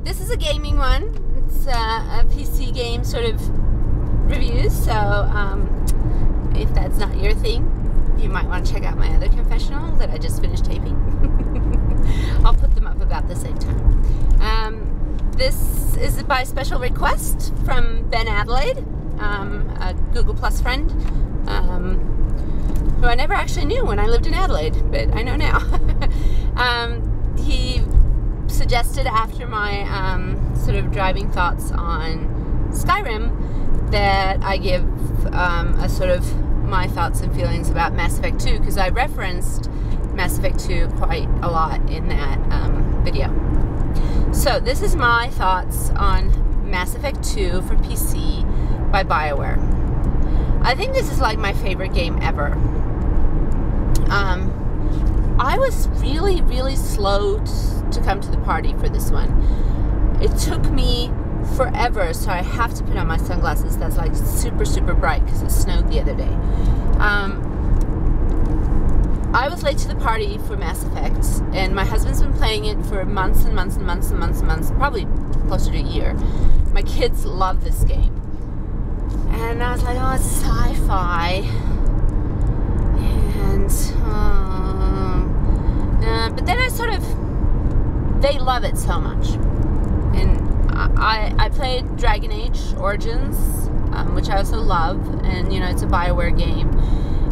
This is a gaming one. It's a PC game sort of review, so if that's not your thing, you might want to check out my other confessional that I just finished taping. I'll put them up about the same time. This is by special request from Ben Adelaide, a Google Plus friend, who I never actually knew when I lived in Adelaide, but I know now. He suggested after my sort of driving thoughts on Skyrim that I give a sort of my thoughts and feelings about Mass Effect 2, because I referenced Mass Effect 2 quite a lot in that video. So this is my thoughts on Mass Effect 2 for PC by BioWare. I think this is like my favorite game ever. I was really, really slow to come to the party for this one. It took me forever, so I have to put on my sunglasses that's like super, super bright because it snowed the other day. I was late to the party for Mass Effect, and my husband's been playing it for months and months and months and months and months, probably closer to a year. My kids love this game. And I was like, oh, it's sci-fi. And, but then I sort of, they love it so much. And I played Dragon Age Origins, which I also love, and you know, it's a BioWare game.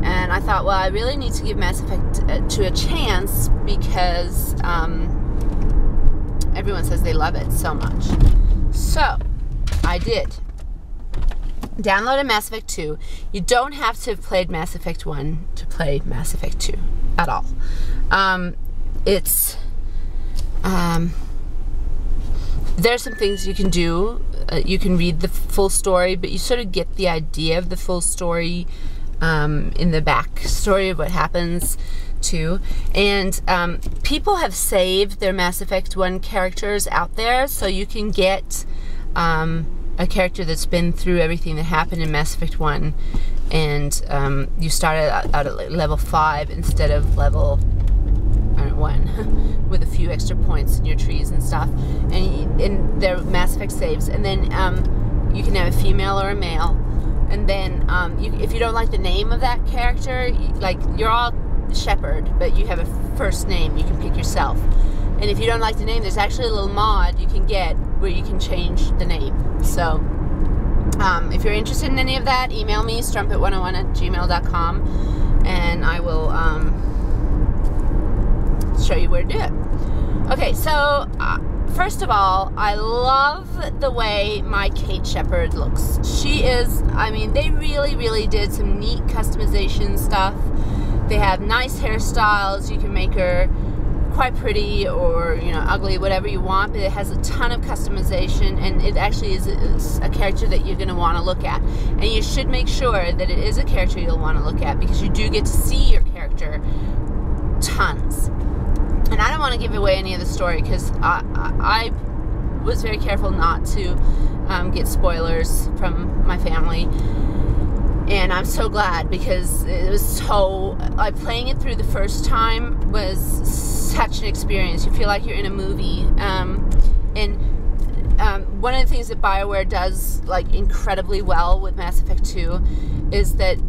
And I thought, well, I really need to give Mass Effect 2 a chance because everyone says they love it so much. So, I did. Downloaded Mass Effect 2. You don't have to have played Mass Effect 1 to play Mass Effect 2 at all. There's some things you can do. You can read the full story, but you sort of get the idea of the full story in the back story of what happens too. And people have saved their Mass Effect 1 characters out there, so you can get a character that's been through everything that happened in Mass Effect 1, and you started out at level 5 instead of level 1 with a few extra points in your trees and stuff, and they're Mass Effect saves. And then you can have a female or a male, and then if you don't like the name of that character, like you're all Shepard, but you have a first name you can pick yourself. And if you don't like the name, there's actually a little mod you can get where you can change the name. So if you're interested in any of that, email me, strumpet101@gmail.com, and I will show you where to do it. Okay, so first of all, I love the way my Kate Shepard looks. She is, I mean, they really, really did some neat customization stuff. They have nice hairstyles. You can make her quite pretty or, you know, ugly, whatever you want, but it has a ton of customization, and it actually is a character that you're going to want to look at. And you should make sure that it is a character you'll want to look at, because you do get to see your character tons. And I don't want to give away any of the story, because I was very careful not to get spoilers from my family. And I'm so glad, because it was so, like, playing it through the first time was such an experience. You feel like you're in a movie. One of the things that BioWare does, like, incredibly well with Mass Effect 2 is that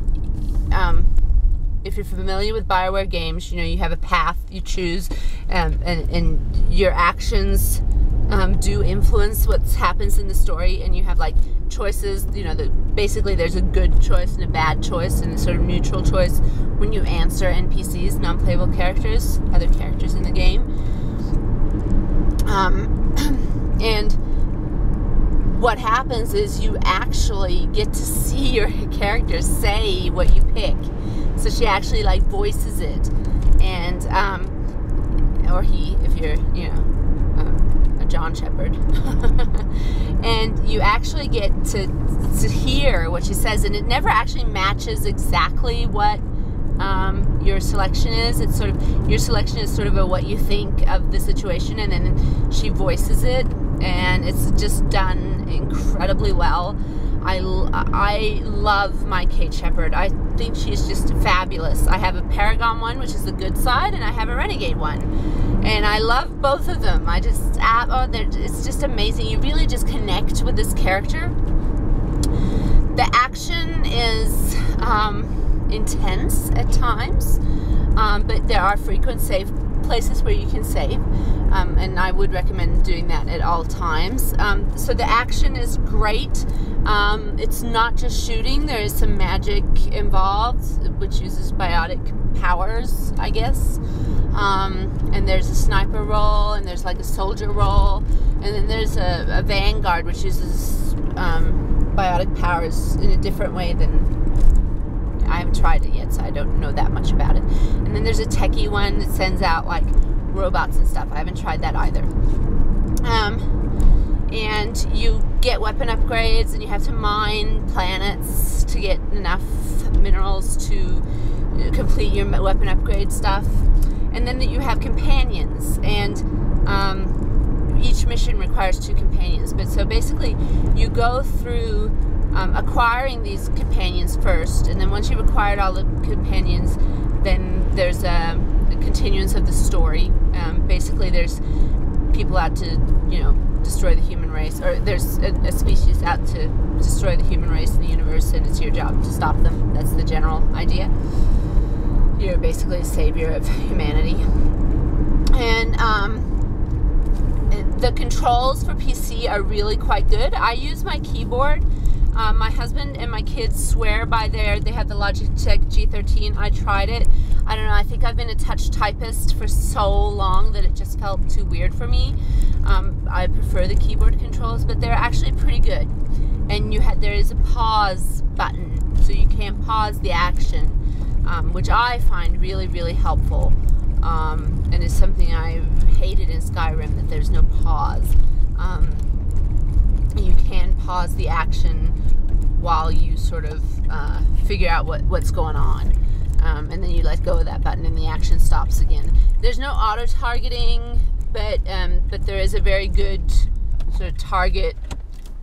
if you're familiar with BioWare games, you know, you have a path you choose, and your actions do influence what happens in the story, and you have, like, choices, you know, basically there's a good choice and a bad choice and a sort of neutral choice when you answer NPCs, non-playable characters, other characters in the game. And what happens is you actually get to see your character say what you pick. So she actually, like, voices it, and or he, if you're, you know, a John Shepherd. And you actually get to hear what she says, and it never actually matches exactly what your selection is. It's sort of, your selection is sort of a what you think of the situation, and then she voices it, and it's just done incredibly well. I love my Kate Shepherd. I think she's just fabulous. I have a Paragon one, which is the good side, and I have a Renegade one, and I love both of them. It's just amazing. You really just connect with this character. The action is intense at times, but there are frequent save places where you can save, and I would recommend doing that at all times. So the action is great. It's not just shooting. There is some magic involved, which uses biotic powers, I guess. And there's a sniper role, and there's like a soldier role, and then there's a vanguard, which uses biotic powers in a different way than, I haven't tried it yet, so I don't know that much about it. And then there's a techie one that sends out like robots and stuff. I haven't tried that either. And you get weapon upgrades, and you have to mine planets to get enough minerals to complete your weapon upgrade stuff. And then you have companions, and each mission requires 2 companions. But so basically you go through acquiring these companions first, and then once you've acquired all the companions, then there's a continuance of the story. Basically there's people out to, destroy the human race, or there's a species out to destroy the human race in the universe, and it's your job to stop them. That's the general idea. You're basically a savior of humanity. And the controls for PC are really quite good. I use my keyboard. My husband and my kids swear by they have the Logitech G13. I tried it. I don't know, I think I've been a touch typist for so long that it just felt too weird for me. I prefer the keyboard controls, but they're actually pretty good. And there is a pause button, so you can pause the action, which I find really, really helpful. And it's something I hated in Skyrim, that there's no pause. You can pause the action while you sort of figure out what's going on, and then you let go of that button and the action stops again. There's no auto targeting, but there is a very good sort of target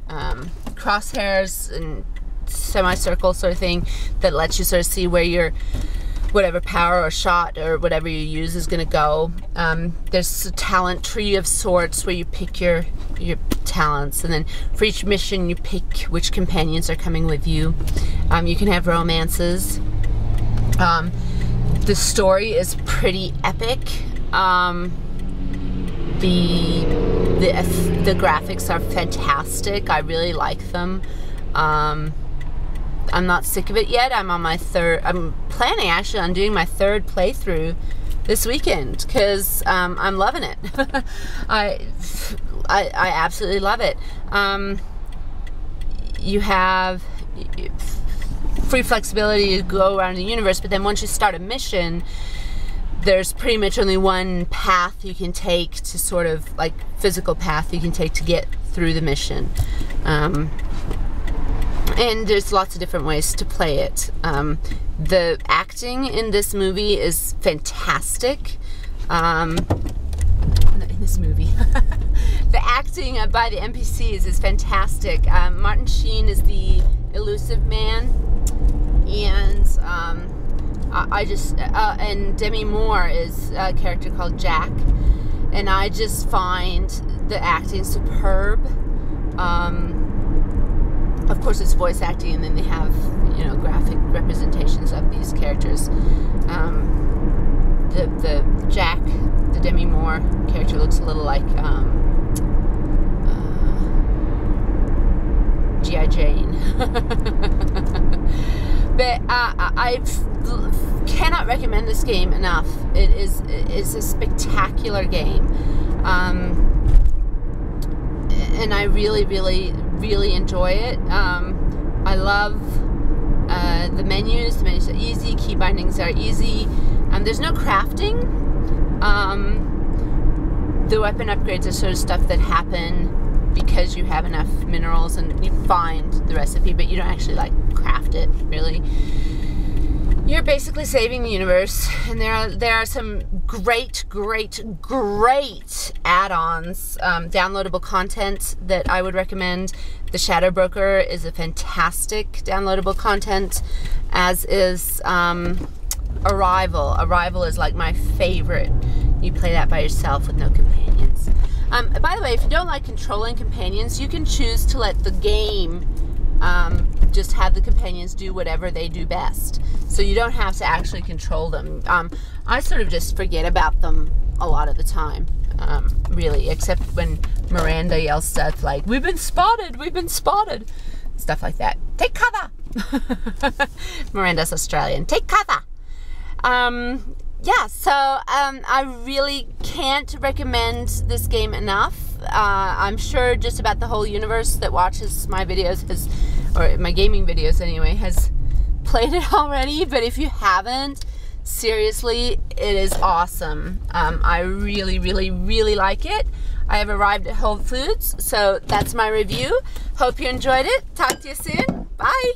crosshairs and semicircle sort of thing that lets you sort of see where your whatever power or shot or whatever you use is going to go. There's a talent tree of sorts where you pick your talents, and then for each mission you pick which companions are coming with you. You can have romances. The story is pretty epic. The graphics are fantastic. I really like them. I'm not sick of it yet. I'm planning actually on doing my 3rd playthrough this weekend, because I'm loving it. I absolutely love it. You have free flexibility to go around the universe, but then once you start a mission, there's pretty much only one path you can take to sort of, like, physical path you can take to get through the mission. And there's lots of different ways to play it. The acting in this movie is fantastic. In this movie. The acting by the NPCs is fantastic. Martin Sheen is the elusive man, and and Demi Moore is a character called Jack, and I just find the acting superb. Of course, it's voice acting, and then they have, graphic representations of these characters. The Jack, the Demi Moore character, looks a little like G.I. Jane. But I cannot recommend this game enough. It's a spectacular game. And I really, really, really enjoy it. I love the menus. The menus are easy. Key bindings are easy. There's no crafting. The weapon upgrades are sort of stuff that happen because you have enough minerals and you find the recipe, but you don't actually like craft it, really. You're basically saving the universe, and there are some great add-ons, downloadable content that I would recommend. The Shadow Broker is a fantastic downloadable content, as is Arrival. Arrival is like my favorite. You play that by yourself with no companions. By the way, if you don't like controlling companions, you can choose to let the game just have the companions do whatever they do best. So you don't have to actually control them. I sort of just forget about them a lot of the time, really, except when Miranda yells stuff like, "We've been spotted, we've been spotted." Stuff like that. Take cover! Miranda's Australian. Take cover! Yeah, so I really can't recommend this game enough. I'm sure just about the whole universe that watches my videos has, or my gaming videos anyway, has played it already. But if you haven't, seriously, it is awesome. I really like it. I have arrived at Whole Foods, so that's my review. Hope you enjoyed it. Talk to you soon. Bye.